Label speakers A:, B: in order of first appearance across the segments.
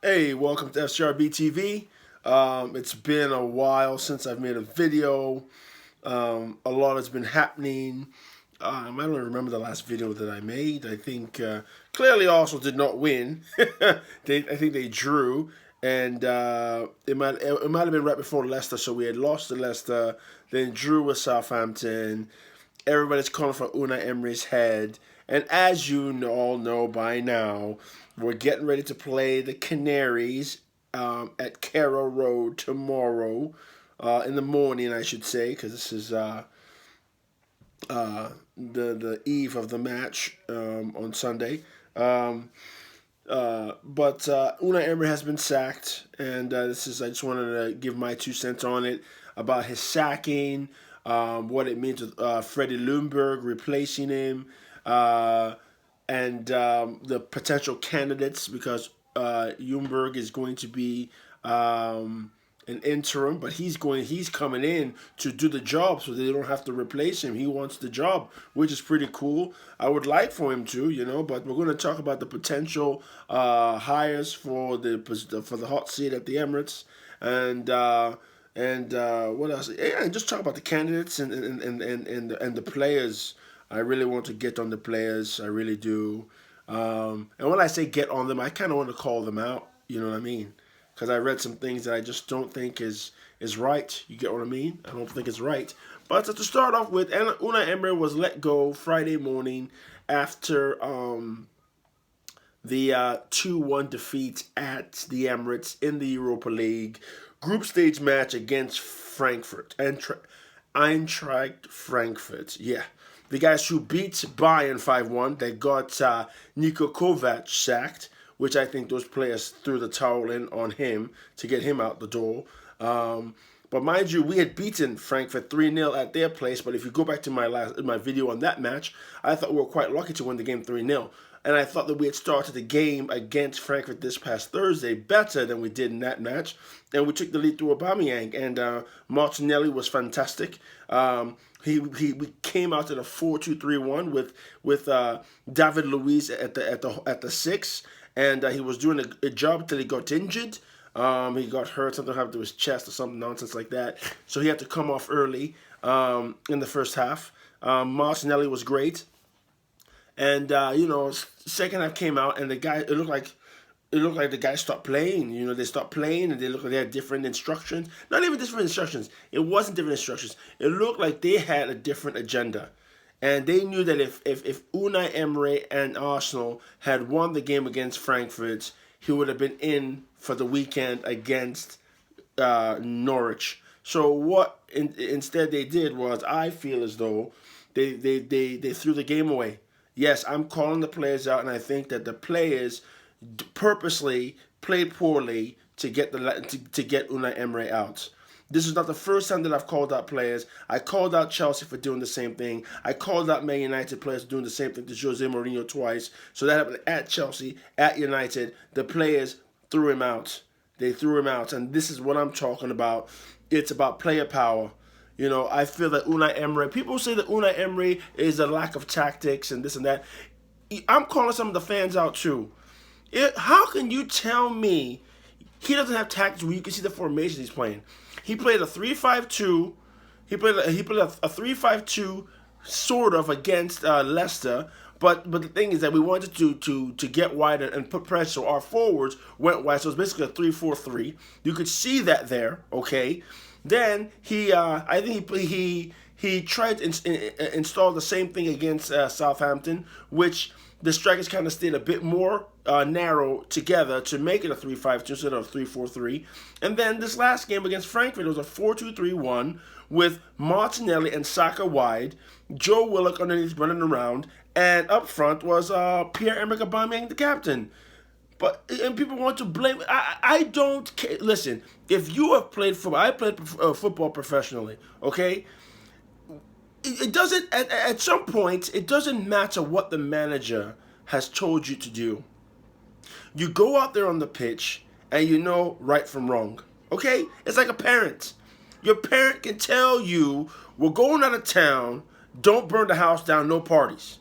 A: Hey, welcome to FCRB TV. It's been a while since I've made a video. A lot has been happening. I don't remember the last video that I made. I think clearly Arsenal did not win. I think they drew, and it might have been right before Leicester. So we had lost to Leicester, then drew with Southampton. Everybody's calling for Unai Emery's head. And as you all know by now, we're getting ready to play the Canaries at Carrow Road tomorrow in the morning, I should say, because this is the eve of the match on Sunday. But Unai Emery has been sacked, and I just wanted to give my 2 cents on it about his sacking, what it means with Freddie Ljungberg replacing him, and the potential candidates, because Ljungberg is going to be an interim, but he's coming in to do the job, so they don't have to replace him. He wants the job, which is pretty cool. I would like for him to, but we're going to talk about the potential hires for the hot seat at the Emirates, and what else? Yeah, and just talk about the candidates and the players. I really want to get on the players. I really do. And when I say get on them, I kind of want to call them out. You know what I mean? Because I read some things that I just don't think is right. You get what I mean? I don't think it's right. But to start off with, Unai Emery was let go Friday morning after the 2-1 defeat at the Emirates in the Europa League group stage match against Frankfurt. Eintracht Frankfurt. Yeah. The guys who beat Bayern 5-1, they got Niko Kovac sacked, which I think those players threw the towel in on him to get him out the door. But mind you, we had beaten Frankfurt 3-0 at their place, but if you go back to my video on that match, I thought we were quite lucky to win the game 3-0. And I thought that we had started the game against Frankfurt this past Thursday better than we did in that match. And we took the lead through Aubameyang, and Martinelli was fantastic. We came out in a 4-2-3-1 with David Luiz at the 6, and he was doing a job until he got injured. He got hurt, something happened to his chest or something nonsense like that. So he had to come off early in the first half. Martinelli was great. And second half came out, and it looked like the guys stopped playing. They stopped playing, and they looked like they had different instructions. Not even different instructions. It wasn't different instructions. It looked like they had a different agenda. And they knew that if Unai Emery and Arsenal had won the game against Frankfurt, he would have been in for the weekend against Norwich. So what instead they did was, I feel as though they threw the game away. Yes, I'm calling the players out, and I think that the players purposely played poorly to get Unai Emery out. This is not the first time that I've called out players. I called out Chelsea for doing the same thing. I called out Man United players for doing the same thing to Jose Mourinho twice. So that happened at Chelsea, at United. The players threw him out. They threw him out, and this is what I'm talking about. It's about player power. I feel that Unai Emery, people say that Unai Emery is a lack of tactics and this and that. I'm calling some of the fans out too. How can you tell me he doesn't have tactics when you can see the formations he's playing? He played a 3-5-2. He played a 3-5-2 sort of against Leicester. But the thing is that we wanted to get wide and put pressure. So our forwards went wide. So it's basically a 3-4-3. You could see that there, okay? Then I think he tried to install the same thing against Southampton, which the strikers kind of stayed a bit more narrow together to make it a 3-5-2 instead of a 3-4-3. And then this last game against Frankfurt, it was a 4-2-3-1 with Martinelli and Saka wide, Joe Willock underneath running around, and up front was Pierre-Emerick Aubameyang, the captain. And people want to blame. I don't care. Listen, if you have played football, I played football professionally. Okay, it doesn't. At some point, it doesn't matter what the manager has told you to do. You go out there on the pitch and you know right from wrong. Okay, it's like a parent. Your parent can tell you, "We're going out of town. Don't burn the house down. No parties."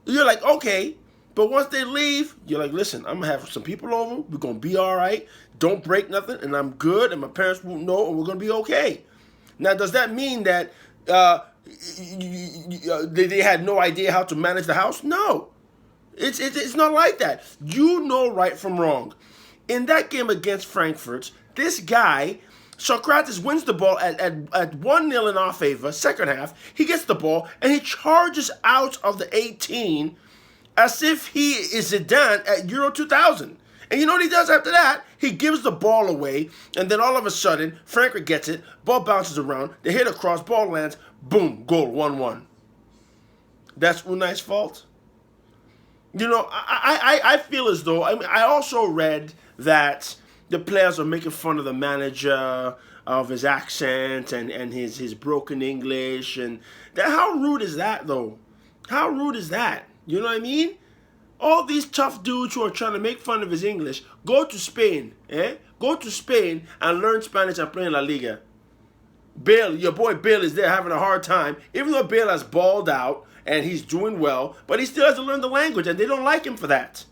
A: You're like, okay. But once they leave, you're like, listen, I'm going to have some people over. We're going to be all right. Don't break nothing, and I'm good, and my parents won't know, and we're going to be okay. Now, does that mean that they had no idea how to manage the house? No. It's not like that. You know right from wrong. In that game against Frankfurt, this guy, Socrates, wins the ball at 1-0 in our favor, second half. He gets the ball, and he charges out of the 18 as if he is Zidane at Euro 2000. And you know what he does after that? He gives the ball away, and then all of a sudden, Frankfurt gets it, ball bounces around, they hit a cross, ball lands, boom, goal, 1-1. That's Unai's fault? You know, I feel as though, I also read that the players are making fun of the manager, of his accent and his broken English. And how rude is that, though? How rude is that? You know what I mean? All these tough dudes who are trying to make fun of his English, go to Spain, Go to Spain and learn Spanish and play in La Liga. Bale, your boy Bale is there having a hard time, even though Bale has balled out and he's doing well, but he still has to learn the language, and they don't like him for that.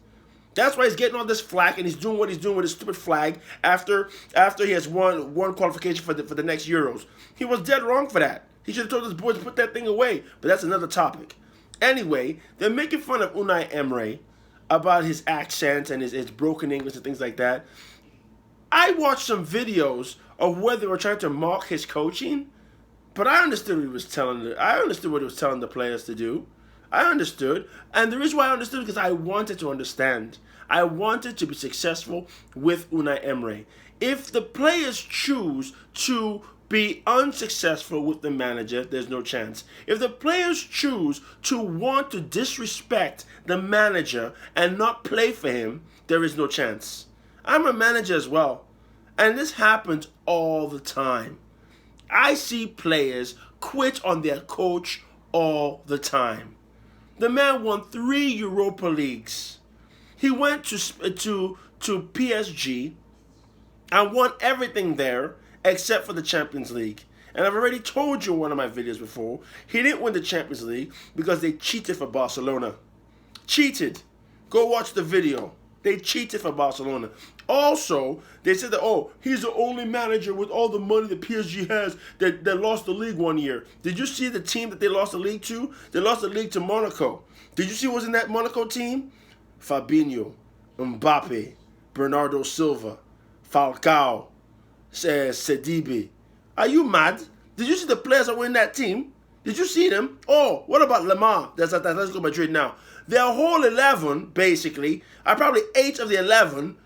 A: That's why he's getting all this flack, and he's doing what he's doing with his stupid flag after he has won qualification for the next Euros. He was dead wrong for that. He should have told his boys to put that thing away, but that's another topic. Anyway, they're making fun of Unai Emery about his accent and his broken English and things like that. I watched some videos of where they were trying to mock his coaching, but I understood what he was telling. I understood what he was telling the players to do. I understood, and the reason why I understood is because I wanted to understand. I wanted to be successful with Unai Emery. If the players choose to be unsuccessful with the manager, there's no chance. If the players choose to want to disrespect the manager and not play for him, there is no chance. I'm a manager as well, and this happens all the time. I see players quit on their coach all the time. The man won 3 Europa Leagues. He went to PSG and won everything there except for the Champions League. And I've already told you in one of my videos before, he didn't win the Champions League because they cheated for Barcelona. Cheated. Go watch the video. They cheated for Barcelona. Also, they said that, oh, he's the only manager with all the money that PSG has that lost the league one year. Did you see the team that they lost the league to? They lost the league to Monaco. Did you see who was in that Monaco team? Fabinho, Mbappe, Bernardo Silva, Falcao, Sedibe. Are you mad? Did you see the players that were in that team? Did you see them? Oh, what about Lamar? That's Atletico Madrid now. Their whole 11, basically, are probably 8 of the 11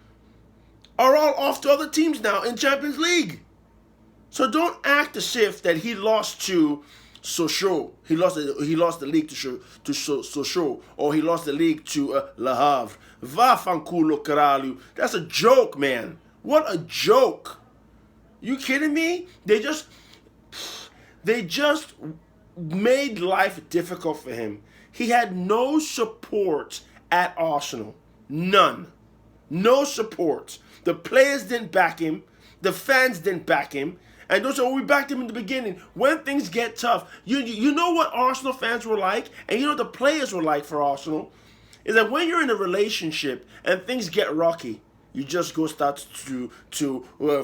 A: are all off to other teams now in Champions League. So don't act as if that he lost to Sochaux. He lost the league to Sochaux, or he lost the league to Le Havre. Va fanculo caralho. That's a joke, man. What a joke. You kidding me? They just made life difficult for him. He had no support at Arsenal. None. No support. The players didn't back him. The fans didn't back him. And those are we backed him in the beginning. When things get tough, you know what Arsenal fans were like, and you know what the players were like for Arsenal, is that when you're in a relationship and things get rocky, you just go start to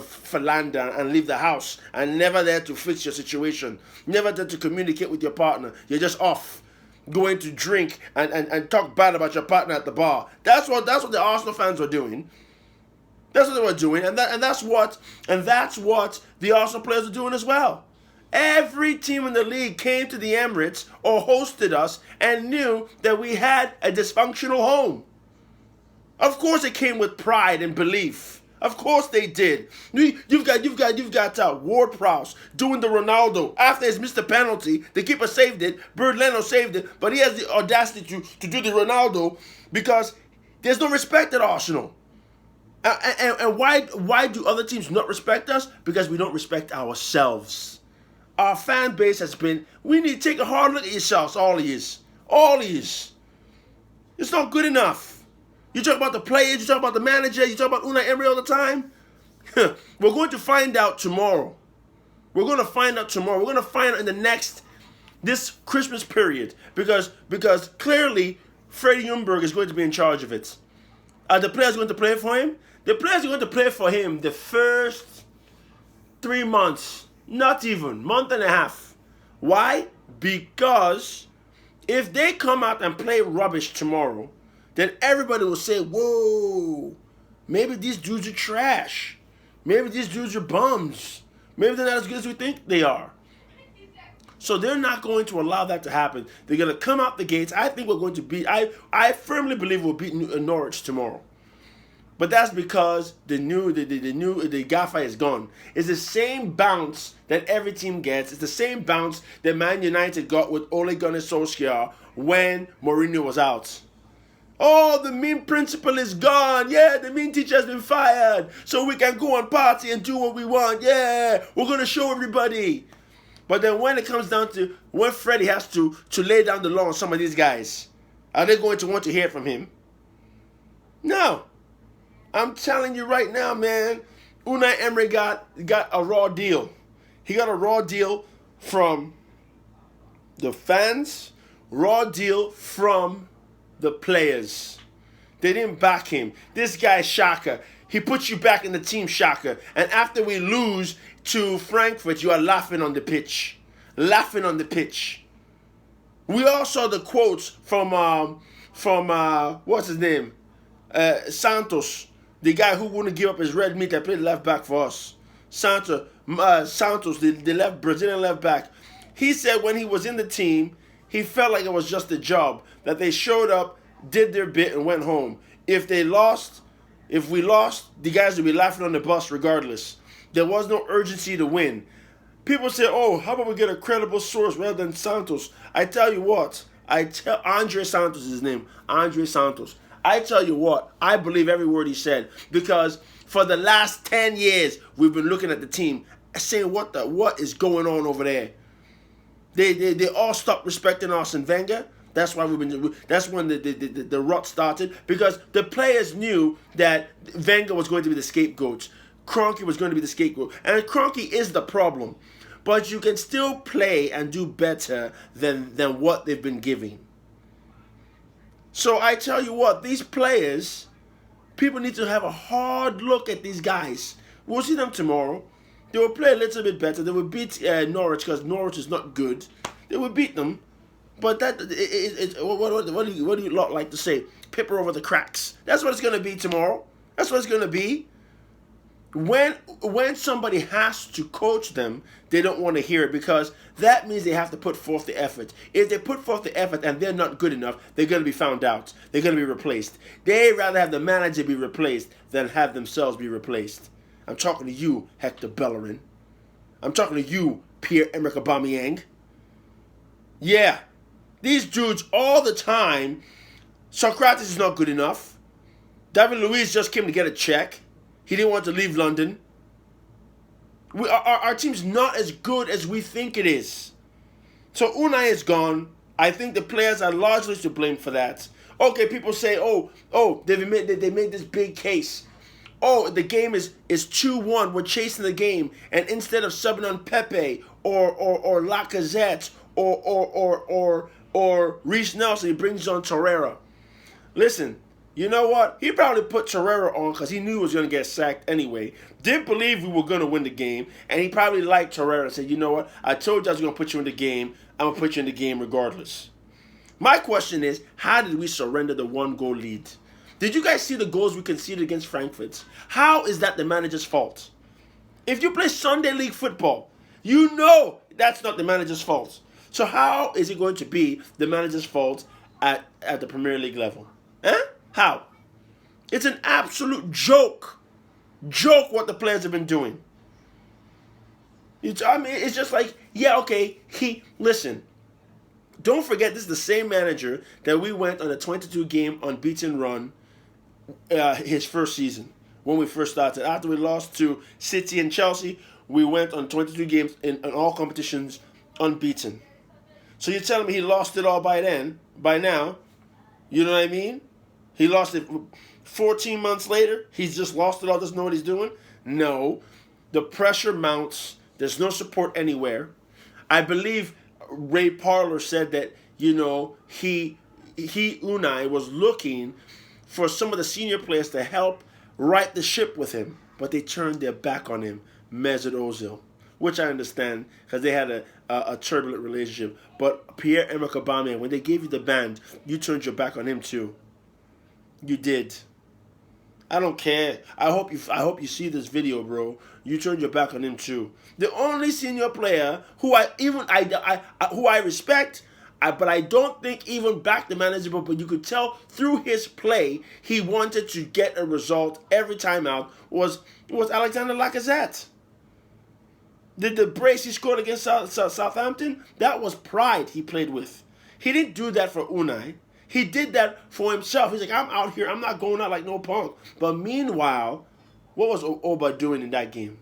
A: philander and leave the house, and never there to fix your situation, never there to communicate with your partner. You're just off, going to drink and talk bad about your partner at the bar. That's what the Arsenal fans were doing. That's what they were doing, and that's what the Arsenal players are doing as well. Every team in the league came to the Emirates or hosted us and knew that we had a dysfunctional home. Of course, it came with pride and belief. Of course they did. You've got Ward-Prowse doing the Ronaldo after he's missed the penalty. The keeper saved it. Bernd Leno saved it, but he has the audacity to do the Ronaldo because there's no respect at Arsenal. And why do other teams not respect us? Because we don't respect ourselves. Our fan base has been, we need to take a hard look at yourselves, all of yous. All of yous. It's not good enough. You talk about the players, you talk about the manager, you talk about Unai Emery all the time. We're going to find out tomorrow. We're going to find out tomorrow. We're going to find out in this Christmas period. Because clearly, Freddie Ljungberg is going to be in charge of it. Are the players going to play for him? The players are going to play for him the first 3 months, not even, month and a half. Why? Because if they come out and play rubbish tomorrow, then everybody will say, whoa, maybe these dudes are trash. Maybe these dudes are bums. Maybe they're not as good as we think they are. So they're not going to allow that to happen. They're going to come out the gates. I think we're going to beat, I firmly believe we'll beat Norwich tomorrow. But that's because the gaffer is gone. It's the same bounce that every team gets. It's the same bounce that Man United got with Ole Gunnar Solskjaer when Mourinho was out. Oh, the mean principal is gone. Yeah, the mean teacher has been fired. So we can go and party and do what we want. Yeah, we're going to show everybody. But then when it comes down to when Freddie has to lay down the law on some of these guys, are they going to want to hear from him? No. I'm telling you right now, man, Unai Emery got a raw deal. He got a raw deal from the fans, raw deal from the players. They didn't back him. This guy Shaka, he puts you back in the team, Shaka. And after we lose to Frankfurt, you are laughing on the pitch. Laughing on the pitch. We all saw the quotes from what's his name? Santos. The guy who wouldn't give up his red meat that played left back for us. Santos, the Brazilian left back. He said when he was in the team, he felt like it was just a job. That they showed up, did their bit, and went home. If we lost, the guys would be laughing on the bus regardless. There was no urgency to win. People say, oh, how about we get a credible source rather than Santos? I tell you what, Andre Santos is his name. Andre Santos. I tell you what, I believe every word he said. Because for the last 10 years, we've been looking at the team saying, what is going on over there? They all stopped respecting Arsene Wenger. That's why that's when the rot started. Because the players knew that Wenger was going to be the scapegoat. Kroenke was going to be the scapegoat. And Kroenke is the problem. But you can still play and do better than what they've been giving. So I tell you what, these players, people need to have a hard look at these guys. We'll see them tomorrow. They will play a little bit better. They will beat Norwich because Norwich is not good. They will beat them. But what do you lot like to say? Paper over the cracks. That's what it's going to be tomorrow. That's what it's going to be. When somebody has to coach them, they don't want to hear it because that means they have to put forth the effort. If they put forth the effort and they're not good enough, they're going to be found out. They're going to be replaced. They'd rather have the manager be replaced than have themselves be replaced. I'm talking to you, Hector Bellerin. I'm talking to you, Pierre-Emerick Aubameyang. Yeah, these dudes all the time. Socrates is not good enough. David Luiz just came to get a check. He didn't want to leave London. Our team's not as good as we think it is. So Unai is gone. I think the players are largely to blame for that. Okay, people say, they made this big case. Oh, the game is 2-1. We're chasing the game, and instead of subbing on Pepe or Lacazette or Reece Nelson, he brings on Torreira. Listen. You know what? He probably put Torreira on because he knew he was going to get sacked anyway. Didn't believe we were going to win the game. And he probably liked Torreira and said, you know what? I told you I was going to put you in the game. I'm going to put you in the game regardless. My question is, how did we surrender the 1-goal lead? Did you guys see the goals we conceded against Frankfurt? How is that the manager's fault? If you play Sunday League football, you know that's not the manager's fault. So how is it going to be the manager's fault at the Premier League level? Huh? How? It's an absolute joke. Joke what the players have been doing. It's just like, yeah, okay, listen. Don't forget, this is the same manager that we went on a 22-game unbeaten run his first season when we first started. After we lost to City and Chelsea, we went on 22 games in all competitions unbeaten. So you're telling me he lost it all by now? You know what I mean? He lost it 14 months later. He's just lost it all, doesn't know what he's doing? No. The pressure mounts. There's no support anywhere. I believe Ray Parlour said that, he Unai was looking for some of the senior players to help right the ship with him, but they turned their back on him, Mesut Ozil, which I understand because they had a turbulent relationship. But Pierre-Emerick Aubameyang, when they gave you the band, you turned your back on him too. You did. I don't care. I hope you see this video, bro. You turned your back on him too. The only senior player who I respect, but I don't think even back the manager, but you could tell through his play he wanted to get a result every time out was Alexander Lacazette. The brace he scored against Southampton, that was pride he played with. He didn't do that for Unai. He did that for himself. He's like, I'm out here. I'm not going out like no punk. But meanwhile, what was Oba doing in that game?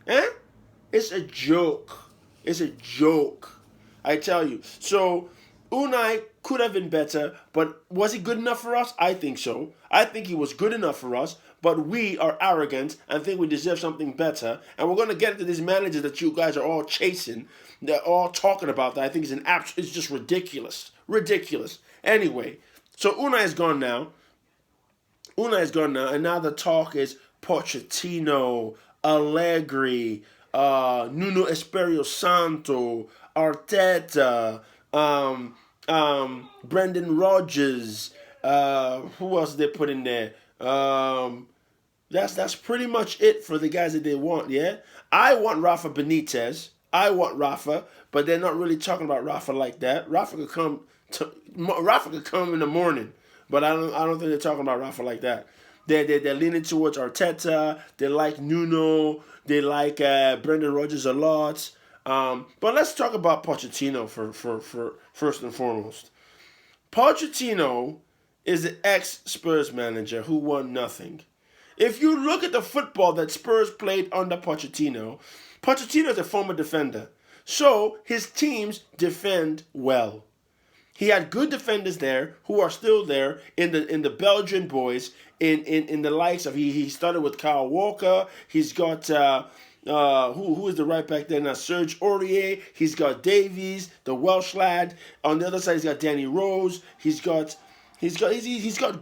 A: Eh? It's a joke. It's a joke. I tell you. So, Unai could have been better, but was he good enough for us? I think so. I think he was good enough for us, but we are arrogant and think we deserve something better. And we're going to get into these managers that you guys are all chasing. They're all talking about that. I think it's just ridiculous. Ridiculous. Anyway, so Unai is gone now. And now the talk is Pochettino, Allegri, Nuno Espirito Santo, Arteta, Brendan Rodgers. Who else did they put in there? That's pretty much it for the guys that they want. Yeah, I want Rafa Benitez. But they're not really talking about Rafa like that. Rafa could come in the morning, but I don't think they're talking about Rafa like that. They're leaning towards Arteta. They like Nuno. They like Brendan Rodgers a lot. But let's talk about Pochettino for first and foremost. Pochettino is the ex-Spurs manager who won nothing. If you look at the football that Spurs played under Pochettino is a former defender. So his teams defend well. He had good defenders there who are still there in the Belgian boys, in the likes of he started with Kyle Walker. He's got who is the right back there now? Serge Aurier. He's got Davies, the Welsh lad. On the other side, he's got Danny Rose. He's got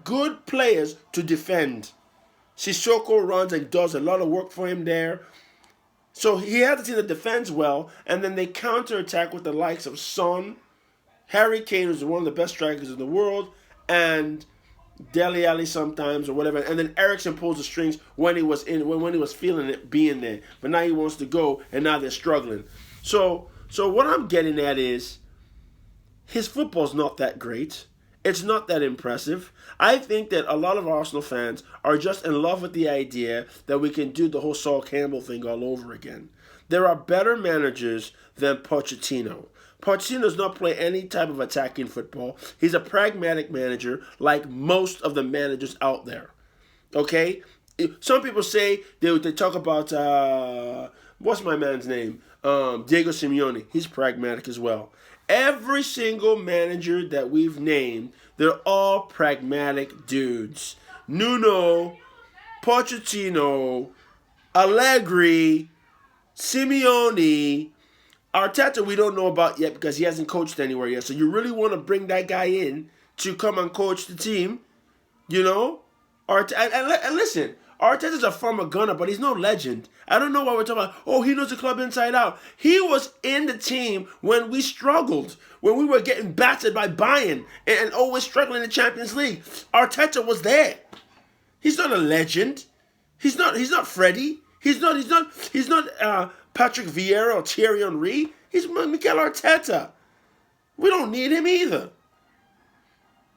A: good players to defend. Sissoko runs and does a lot of work for him there. So he has a team that defends well, and then they counterattack with the likes of Son, Harry Kane, who's one of the best strikers in the world, and Dele Alli sometimes or whatever. And then Eriksen pulls the strings when he was feeling it being there. But now he wants to go, and now they're struggling. So what I'm getting at is his football's not that great. It's not that impressive. I think that a lot of Arsenal fans are just in love with the idea that we can do the whole Sol Campbell thing all over again. There are better managers than Pochettino. Pochettino does not play any type of attacking football. He's a pragmatic manager like most of the managers out there. Okay? Some people say, they talk about, what's my man's name? Diego Simeone. He's pragmatic as well. Every single manager that we've named, they're all pragmatic dudes. Nuno, Pochettino, Allegri, Simeone, Arteta we don't know about yet because he hasn't coached anywhere yet. So you really want to bring that guy in to come and coach the team, you know? And listen, Arteta's a former Gunner, but he's no legend. I don't know why we're talking about, he knows the club inside out. He was in the team when we struggled, when we were getting battered by Bayern and always struggling in the Champions League. Arteta was there. He's not a legend. He's not Freddie. He's not Patrick Vieira or Thierry Henry. He's Mikel Arteta. We don't need him either.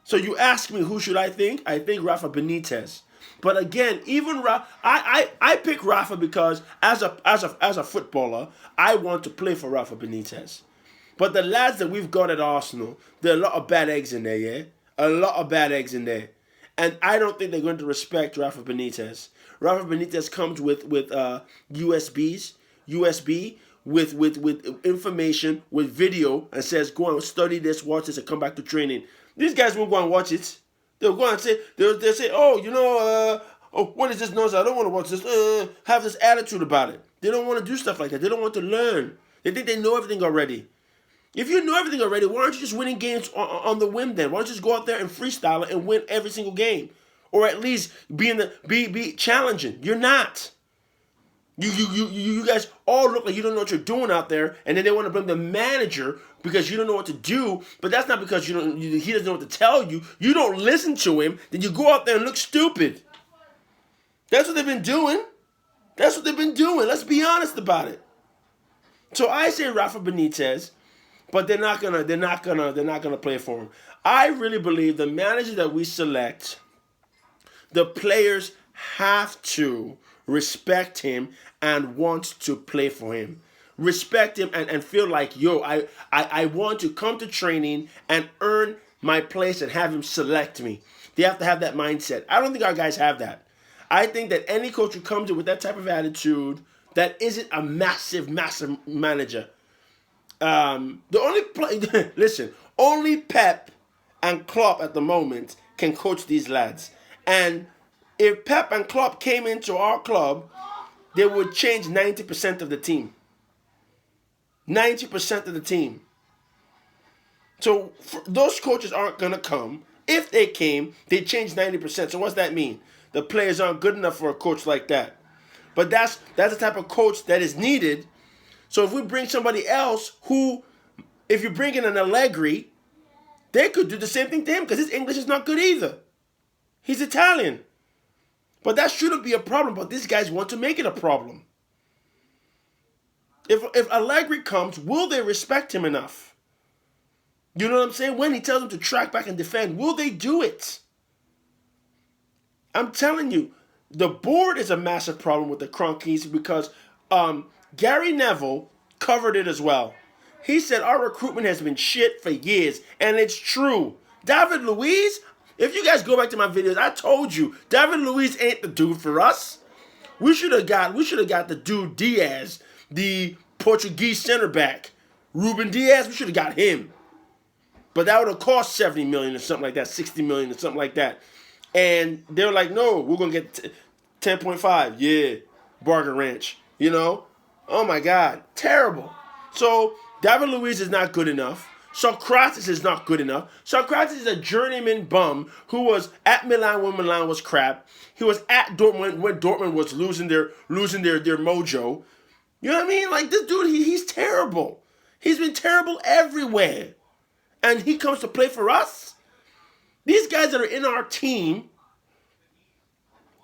A: So you ask me, who should I think? I think Rafa Benitez. But again, even I pick Rafa because as a footballer, I want to play for Rafa Benitez. But the lads that we've got at Arsenal, there are a lot of bad eggs in there, yeah? A lot of bad eggs in there. And I don't think they're going to respect Rafa Benitez. Rafa Benitez comes with USB with information, with video, and says, go and study this, watch this, and come back to training. These guys won't go and watch it. They'll go and say, they'll say, what is this nonsense? I don't want to watch this. Have this attitude about it. They don't want to do stuff like that. They don't want to learn. They think they know everything already. If you know everything already, why aren't you just winning games on the whim then? Why don't you just go out there and freestyle it and win every single game? Or at least be challenging. You're not. You guys all look like you don't know what you're doing out there, and then they want to blame the manager because you don't know what to do. But that's not because he doesn't know what to tell you. You don't listen to him. Then you go out there and look stupid. That's what they've been doing. That's what they've been doing. Let's be honest about it. So I say Rafa Benitez, but they're not gonna play for him. I really believe the manager that we select, the players have to respect him and want to play for him. Respect him and feel like, yo, I want to come to training and earn my place and have him select me. They have to have that mindset. I don't think our guys have that. I think that any coach who comes in with that type of attitude, that isn't a massive manager. Only Pep and Klopp at the moment can coach these lads. And if Pep and Klopp came into our club, they would change 90% of the team. 90% of the team. So those coaches aren't going to come. If they came, they change 90%. So what's that mean? The players aren't good enough for a coach like that. But that's the type of coach that is needed. So if we bring somebody else if you bring in an Allegri, they could do the same thing to him because his English is not good either. He's Italian. But that shouldn't be a problem. But these guys want to make it a problem. If Allegri comes, will they respect him enough? You know what I'm saying? When he tells them to track back and defend, will they do it? I'm telling you, the board is a massive problem with the Cronkies because Gary Neville covered it as well. He said our recruitment has been shit for years, and it's true. David Luiz, if you guys go back to my videos, I told you David Luiz ain't the dude for us. We should have got the dude Diaz, the Portuguese center back, Ruben Diaz. We should have got him, but that would have cost $70 million or something like that, $60 million or something like that. And they were like, no, we're going to get 10.5. Yeah, bargain ranch. You know? Oh, my God. Terrible. So, David Luiz is not good enough. Socrates is not good enough. Socrates is a journeyman bum who was at Milan when Milan was crap. He was at Dortmund when Dortmund was losing their mojo. You know what I mean? Like, this dude, he's terrible. He's been terrible everywhere. And he comes to play for us? These guys that are in our team,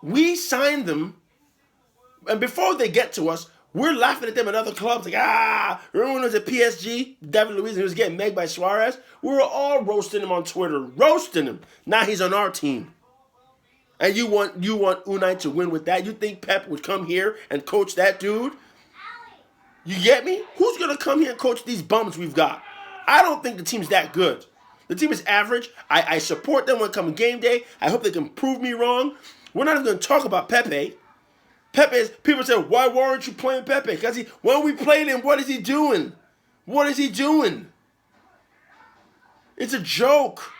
A: we signed them, and before they get to us, we're laughing at them at other clubs. Like, remember when it was at PSG, David Luiz, and he was getting megged by Suarez? We were all roasting him on Twitter, roasting him. Now he's on our team. And you want Unai to win with that? You think Pep would come here and coach that dude? You get me? Who's going to come here and coach these bums we've got? I don't think the team's that good. The team is average. I support them when it comes game day. I hope they can prove me wrong. We're not even going to talk about Pepe. People say, why aren't you playing Pepe? Because when we played him, what is he doing? What is he doing? It's a joke.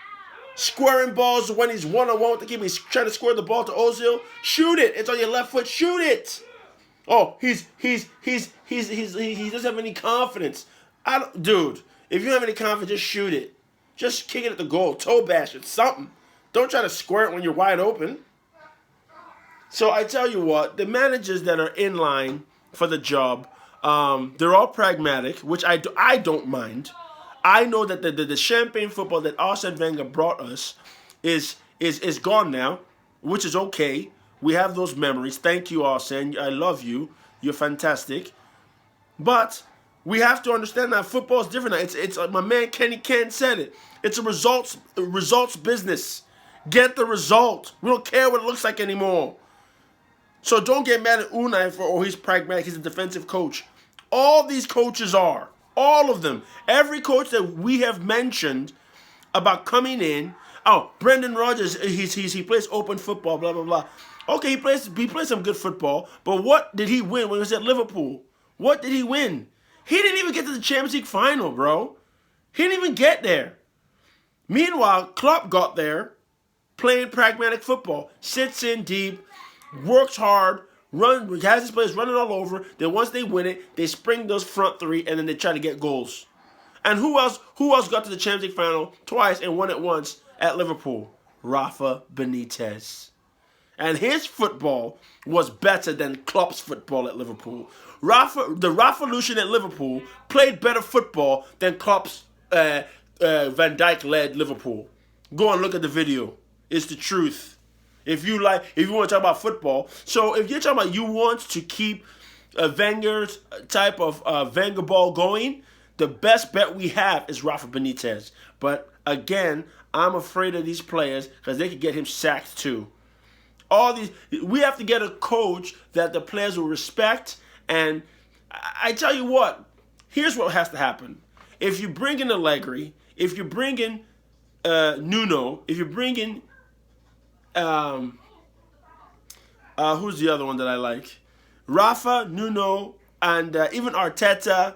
A: Squaring balls when he's one-on-one with the keeper. He's trying to square the ball to Ozil. Shoot it. It's on your left foot. Shoot it. Oh, he doesn't have any confidence. Dude, if you don't have any confidence, just shoot it. Just kick it at the goal. Toe bash it. Something. Don't try to square it when you're wide open. So I tell you what, the managers that are in line for the job, they're all pragmatic, which I don't mind. I know that the champagne football that Arsene Wenger brought us is gone now, which is okay. We have those memories. Thank you, Arsene. I love you. You're fantastic. But we have to understand that football is different. It's like my man Kenny Ken said it. It's a results business. Get the result. We don't care what it looks like anymore. So don't get mad at Unai he's pragmatic. He's a defensive coach. All these coaches are. All of them. Every coach that we have mentioned about coming in. Oh, Brendan Rodgers, he plays open football, blah, blah, blah. Okay, he plays some good football, but what did he win when he was at Liverpool? What did he win? He didn't even get to the Champions League final, bro. He didn't even get there. Meanwhile, Klopp got there playing pragmatic football. Sits in deep, works hard, has his players running all over. Then once they win it, they spring those front three, and then they try to get goals. And who else? Who else got to the Champions League final twice and won it once at Liverpool? Rafa Benitez. And his football was better than Klopp's football at Liverpool. The Rafalution at Liverpool played better football than Klopp's Van Dijk-led Liverpool. Go and look at the video. It's the truth. If you want to talk about football, so if you're talking about you want to keep Wenger's type of Wenger ball going, the best bet we have is Rafa Benitez. But again, I'm afraid of these players because they could get him sacked too. We have to get a coach that the players will respect. And I tell you what, here's what has to happen. If you bring in Allegri, if you bring in Nuno, if you bring in who's the other one that I like? Rafa, Nuno, and even Arteta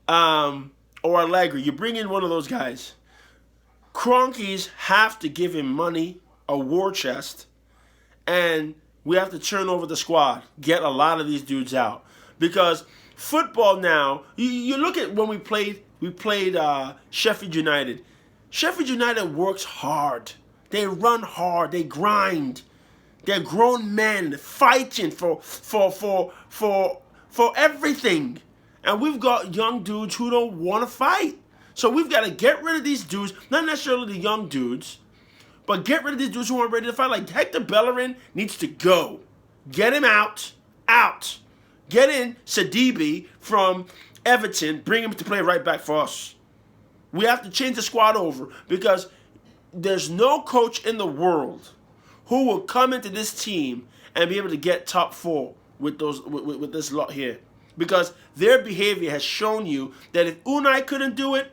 A: or Allegri. You bring in one of those guys. Cronkies have to give him money, a war chest, and we have to turn over the squad, get a lot of these dudes out. Because football now, you look at when we played Sheffield United. Sheffield United works hard. They run hard. They grind. They're grown men fighting for everything. And we've got young dudes who don't want to fight. So we've got to get rid of these dudes, not necessarily the young dudes, but get rid of these dudes who aren't ready to fight. Like Hector Bellerin needs to go. Get him out. Get in Sidibe from Everton, bring him to play right back for us. We have to change the squad over because there's no coach in the world who will come into this team and be able to get top 4 with this lot here. Because their behavior has shown you that if Unai couldn't do it,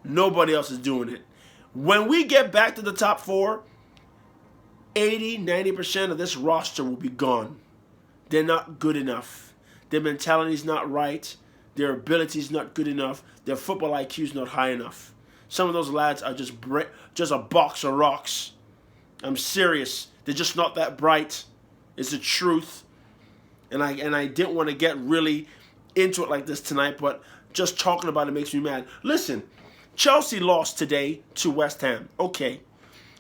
A: nobody else is doing it. When we get back to the top 4, 80-90% of this roster will be gone. They're not good enough. Their mentality is not right. Their ability is not good enough. Their football IQ is not high enough. Some of those lads are just a box of rocks. I'm serious. They're just not that bright. It's the truth. And I didn't want to get really into it like this tonight, but just talking about it makes me mad. Listen, Chelsea lost today to West Ham. Okay.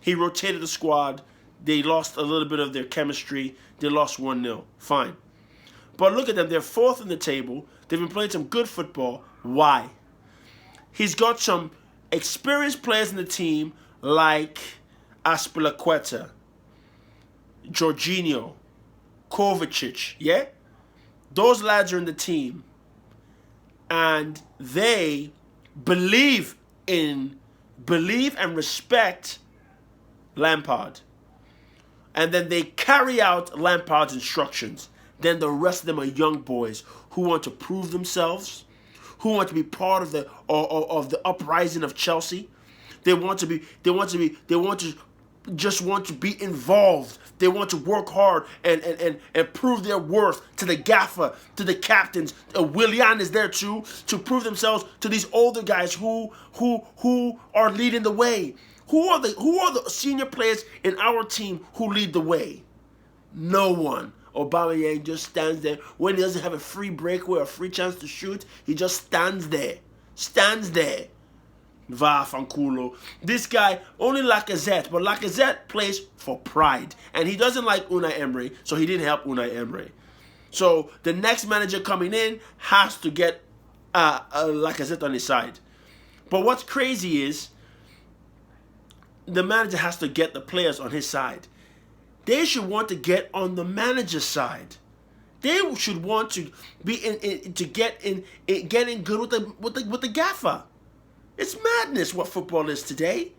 A: He rotated the squad. They lost a little bit of their chemistry. They lost 1-0. Fine. But look at them. They're 4th in the table. They've been playing some good football. Why? He's got some experienced players in the team like Azpilicueta, Jorginho, Kovacic, yeah? Those lads are in the team. And they believe and respect Lampard. And then they carry out Lampard's instructions. Then the rest of them are young boys who want to prove themselves, who want to be part of the uprising of Chelsea. They want to be involved. They want to work hard and prove their worth to the gaffer, to the captains. Willian is there too to prove themselves to these older guys who are leading the way. Who are the senior players in our team who lead the way? No one. Aubameyang just stands there. When he doesn't have a free breakaway or a free chance to shoot, he just stands there. Va fanculo. This guy, only Lacazette, but Lacazette plays for pride. And he doesn't like Unai Emery, so he didn't help Unai Emery. So the next manager coming in has to get Lacazette on his side. But what's crazy is the manager has to get the players on his side. They should want to get on the manager's side. They should want to be getting good with the gaffer. It's madness what football is today.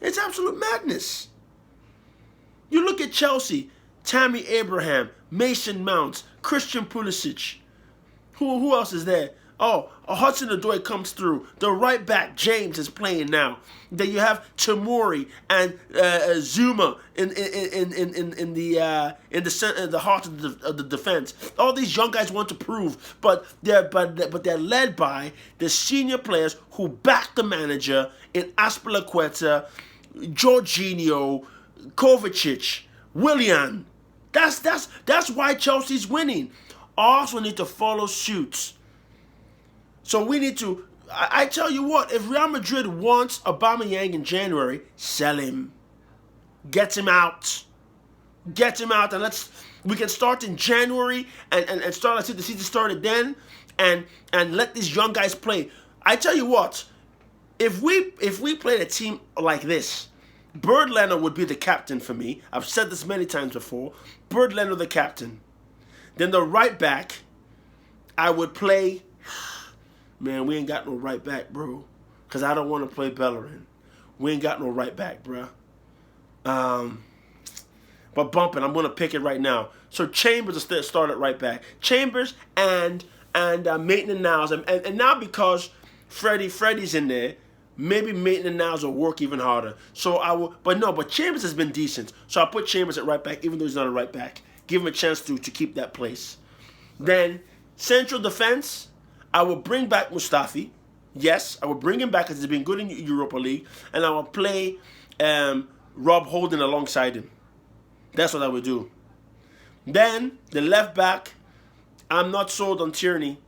A: It's absolute madness. You look at Chelsea, Tammy Abraham, Mason Mount, Christian Pulisic. Who else is there? Oh, Hudson-Odoi comes through. The right back, James, is playing now. Then you have Tamori and Zuma in the heart of the defense. All these young guys want to prove, but they're led by the senior players who back the manager in Azpilicueta, Jorginho, Kovacic, Willian. That's why Chelsea's winning. Arsenal need to follow suit. So we need to I tell you what, if Real Madrid wants Aubameyang in January, sell him. Get him out. Get him out, and we can start in January and start. Let's see the season started then, and let these young guys play. I tell you what, if we played a team like this, Birdlander would be the captain for me. I've said this many times before. Birdlander the captain. Then the right back, I would play. Man, we ain't got no right back, bro. Because I don't want to play Bellerin. We ain't got no right back, bro. But bumping, I'm going to pick it right now. So Chambers will start at right back. Chambers and Maitland-Niles. And now because Freddie's in there, maybe Maitland-Niles will work even harder. So I will, but Chambers has been decent. So I'll put Chambers at right back, even though he's not a right back. Give him a chance to keep that place. Then central defense, I will bring back Mustafi. Yes, I will bring him back because he's been good in Europa League. And I will play Rob Holding alongside him. That's what I would do. Then the left back, I'm not sold on Tierney.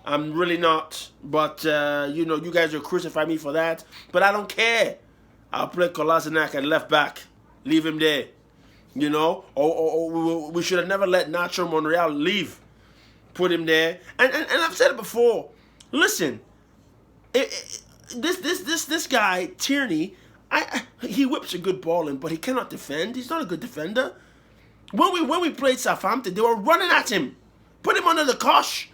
A: I'm really not. But, you guys will crucify me for that. But I don't care. I'll play Kolasinac at left back. Leave him there. Or we should have never let Nacho Monreal leave. Put him there. And I've said it before. Listen, this guy, Tierney, he whips a good ball in, but he cannot defend. He's not a good defender. When we played Southampton, they were running at him. Put him under the cosh.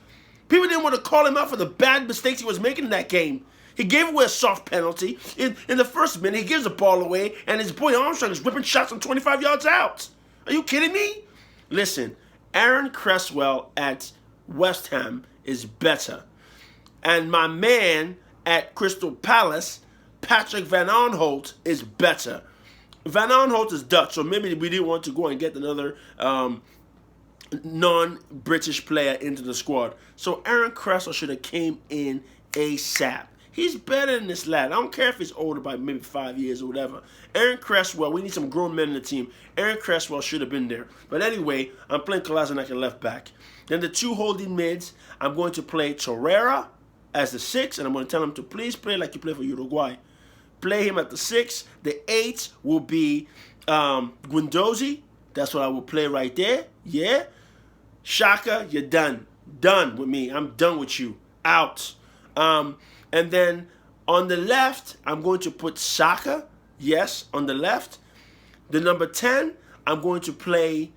A: People didn't want to call him out for the bad mistakes he was making in that game. He gave away a soft penalty. In the first minute, he gives the ball away, and his boy Armstrong is whipping shots from 25 yards out. Are you kidding me? Listen, Aaron Cresswell at West Ham is better. And my man at Crystal Palace, Patrick Van Aanholt, is better. Van Aanholt is Dutch, so maybe we didn't want to go and get another non-British player into the squad. So Aaron Cresswell should have came in ASAP. He's better than this lad. I don't care if he's older by maybe 5 years or whatever. Aaron Cresswell, we need some grown men in the team. Aaron Cresswell should have been there. But anyway, I'm playing Kolasinac at left back. Then the two holding mids, I'm going to play Torreira as the 6, and I'm going to tell him to please play like you play for Uruguay. Play him at the 6. The 8 will be Guendouzi. That's what I will play right there. Yeah. Shaka, you're done. Done with me. I'm done with you. Out. And then on the left, I'm going to put Saka. Yes, on the left. The number 10, I'm going to play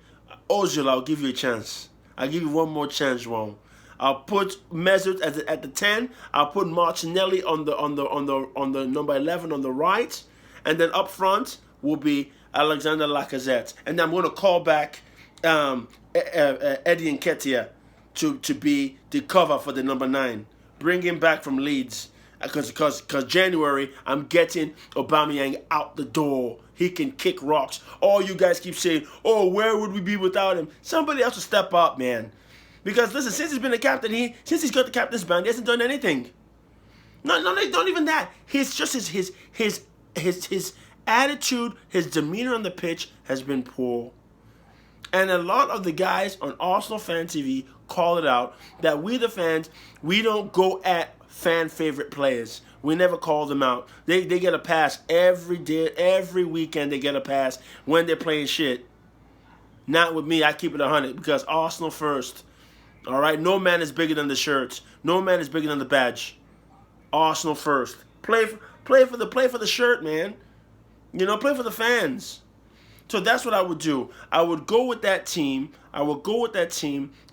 A: Ozil. I'll give you a chance. I'll give you one more chance, Ron. I'll put Mesut at the 10. I'll put Martinelli on the number 11 on the right, and then up front will be Alexander Lacazette. And then I'm going to call back Eddie Nketiah to be the cover for the number 9. Bring him back from Leeds because January I'm getting Aubameyang out the door. He can kick rocks. All you guys keep saying, "Oh, where would we be without him?" Somebody else will step up, man. Because listen, since he's been the captain, since he's got the captain's band, he hasn't done anything. No, not even that. He's just his attitude, his demeanor on the pitch has been poor. And a lot of the guys on Arsenal Fan TV call it out that we the fans, we don't go at fan favorite players. We never call them out. They get a pass every day, every weekend they get a pass when they're playing shit. Not with me, I keep it 100 because Arsenal first. All right, no man is bigger than the shirts. No man is bigger than the badge. Arsenal first. Play for the shirt, man. Play for the fans. So that's what I would do. I would go with that team.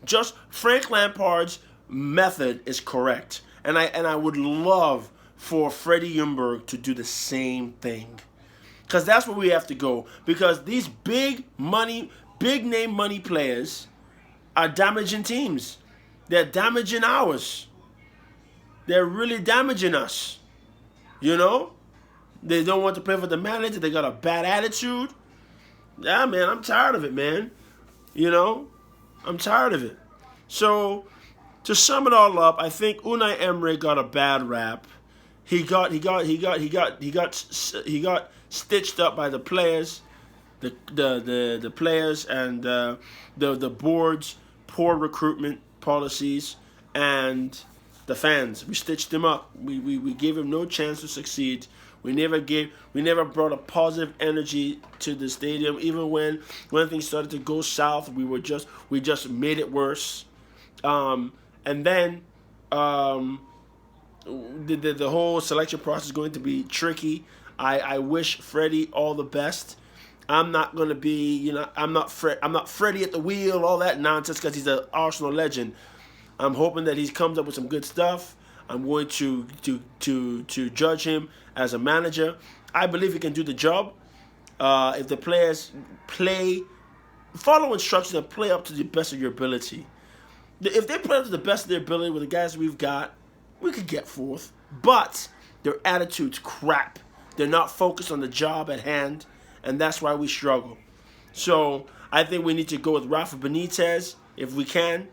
A: Just Frank Lampard's method is correct, and I would love for Freddie Ljungberg to do the same thing, because that's where we have to go. Because these big name money players are damaging teams. They're damaging ours. They're really damaging us. They don't want to play for the manager. They got a bad attitude. Yeah, man, I'm tired of it, man. I'm tired of it. So, to sum it all up, I think Unai Emery got a bad rap. He got stitched up by the players, the players and the board's poor recruitment policies and the fans. We stitched him up. We gave him no chance to succeed. We never brought a positive energy to the stadium. Even when things started to go south, we just made it worse. And then the whole selection process is going to be tricky. I wish Freddie all the best. I'm not gonna be, I'm not Freddie at the wheel, all that nonsense, because he's an Arsenal legend. I'm hoping that he comes up with some good stuff. I'm going to judge him as a manager. I believe he can do the job. If the players follow instructions and play up to the best of your ability. If they play up to the best of their ability with the guys we've got, we could get fourth. But their attitude's crap. They're not focused on the job at hand, and that's why we struggle. So I think we need to go with Rafa Benitez if we can,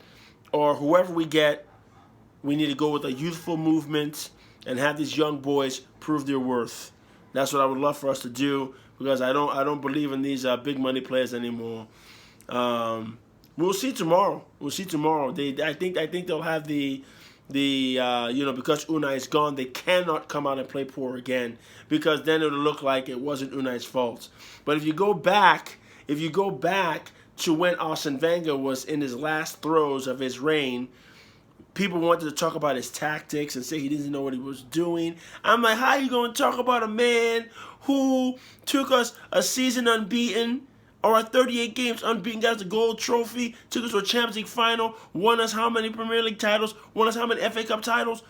A: or whoever we get. We need to go with a youthful movement and have these young boys prove their worth. That's what I would love for us to do, because I don't believe in these big money players anymore. We'll see tomorrow. We'll see tomorrow. I think they'll have the because Unai is gone, they cannot come out and play poor again, because then it'll look like it wasn't Unai's fault. But if you go back to when Arsene Wenger was in his last throes of his reign, people wanted to talk about his tactics and say he didn't know what he was doing. I'm like, how are you going to talk about a man who took us a season unbeaten, or 38 games unbeaten, got us a gold trophy, took us to a Champions League final, won us how many Premier League titles, won us how many FA Cup titles?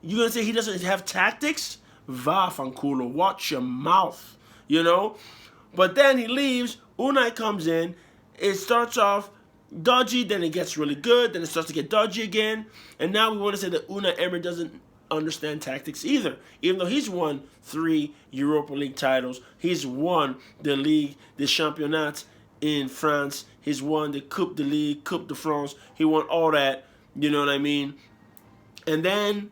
A: You're going to say he doesn't have tactics? Va, fanculo, watch your mouth, But then he leaves, Unai comes in, it starts off dodgy, then it gets really good, then it starts to get dodgy again, and now we want to say that Unai Emery doesn't understand tactics either, even though he's won 3 Europa League titles. He's won the Ligue des Championnats in France. He's won the Coupe de Ligue, Coupe de France. He won all that, you know what I mean? And then,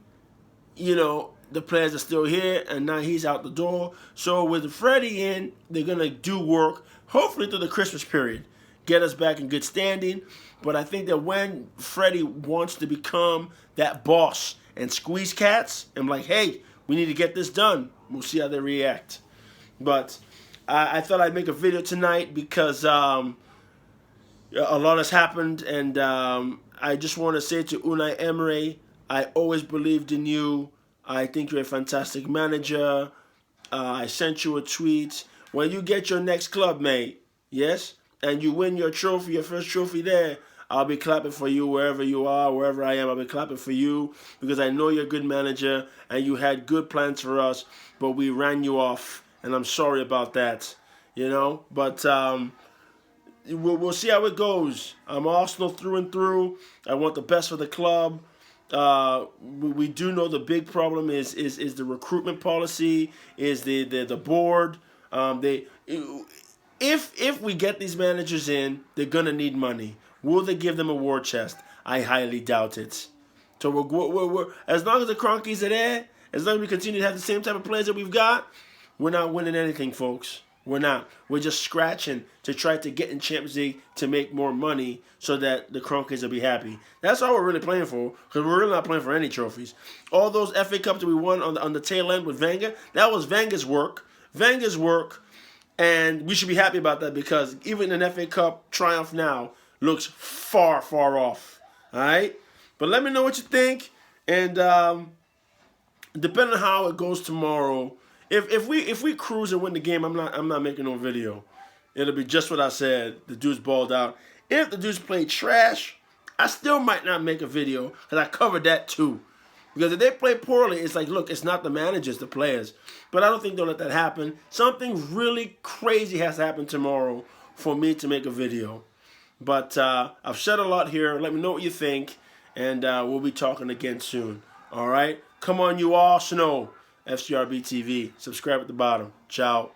A: the players are still here, and now he's out the door. So with Freddie in, they're going to do work, hopefully through the Christmas period, get us back in good standing. But I think that when Freddie wants to become that boss and squeeze cats, I'm like, hey, we need to get this done. We'll see how they react. But I thought I'd make a video tonight because a lot has happened, and I just want to say to Unai Emery, I always believed in you. I think you're a fantastic manager. I sent you a tweet. When you get your next club, mate, yes, and you win your trophy, your first trophy there, I'll be clapping for you wherever you are, wherever I am. I'll be clapping for you, because I know you're a good manager and you had good plans for us, but we ran you off, and I'm sorry about that, But we'll see how it goes. I'm Arsenal through and through. I want the best for the club. We do know the big problem is the recruitment policy, is the board. If we get these managers in, they're gonna need money. Will they give them a war chest? I highly doubt it. So we're as long as the Cronkies are there, as long as we continue to have the same type of players that we've got, we're not winning anything, folks. We're not. We're just scratching to try to get in Champions League to make more money so that the Cronkies will be happy. That's all we're really playing for, because we're really not playing for any trophies. All those FA Cups that we won on the tail end with Wenger, that was Wenger's work. And we should be happy about that, because even an FA Cup triumph now looks far, far off. All right? But let me know what you think. And depending on how it goes tomorrow, if we cruise and win the game, I'm not making no video. It'll be just what I said. The dudes balled out. If the dudes play trash, I still might not make a video, because I covered that too. Because if they play poorly, it's like, look, it's not the managers, the players. But I don't think they'll let that happen. Something really crazy has to happen tomorrow for me to make a video. But I've said a lot here. Let me know what you think. And we'll be talking again soon. All right? Come on, you Arsenal. FCRB TV. Subscribe at the bottom. Ciao.